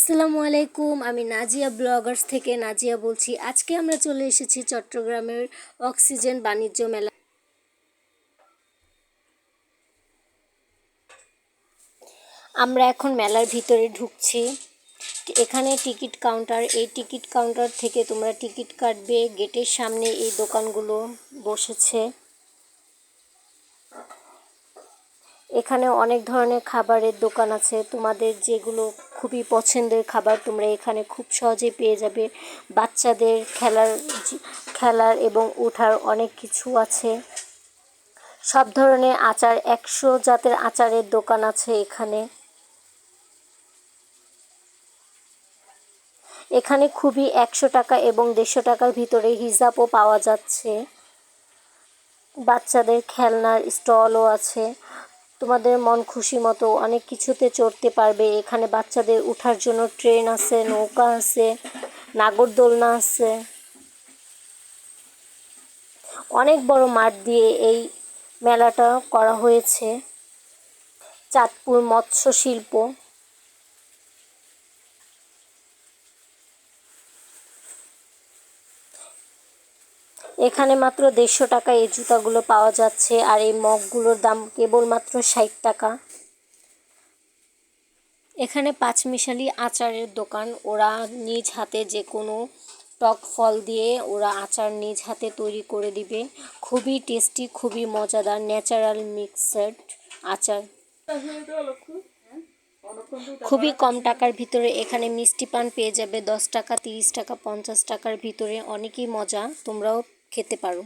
আসসালামু আলাইকুম। আমি নাজিয়া ব্লগার্স থেকে নাজিয়া বলছি। আজকে আমরা চলে এসেছি চট্টগ্রামের অক্সিজেন বাণিজ্য মেলা। আমরা এখন মেলার ভিতরে ঢুকছি। এখানে টিকিট কাউন্টার, এই টিকিট কাউন্টার থেকে তোমরা টিকিট কাটবে। গেটের সামনে এই দোকানগুলো বসেছে। এখানে অনেক ধরনের খাবারের দোকান আছে, তোমাদের যেগুলো খুবই পছন্দের খাবার তোমরা এখানে খুব সহজেই পেয়ে যাবে। বাচ্চাদের খেলার এবং ওঠার অনেক কিছু আছে। সব ধরনের আচার, 100 জাতের আচারের দোকান আছে এখানে। এখানে খুবই 100 টাকা এবং 150 টাকার ভিতরে হিজাবও পাওয়া যাচ্ছে। বাচ্চাদের খেলনার স্টলও আছে। তোমাদের মন খুশি মতো অনেক কিছুতে চড়তে পারবে। এখানে বাচ্চাদের ওঠার জন্য ট্রেন আছে, নৌকা আছে, নাগরদোলনা আছে। অনেক বড় মাঠ দিয়ে এই মেলাটা করা হয়েছে। চাঁদপুর মৎস্য শিল্প। এখানে মাত্র 150 টাকায় এই জুতাগুলো পাওয়া যাচ্ছে, আর এই মগগুলোর দাম কেবলমাত্র 60 টাকা। এখানে পাঁচমিশালি আচারের দোকান। ওরা নিজ হাতে যে কোনো টক ফল দিয়ে ওরা আচার নিজ হাতে তৈরি করে দিবে। খুবই টেস্টি, খুবই মজাদার ন্যাচারাল মিক্সড আচার। খুবই কম টাকার ভিতরে এখানে মিষ্টি পান পেয়ে যাবে। 10 টাকা, 30 টাকা, 50 টাকার ভিতরে অনেকই মজা, তোমরাও খেতে পারো।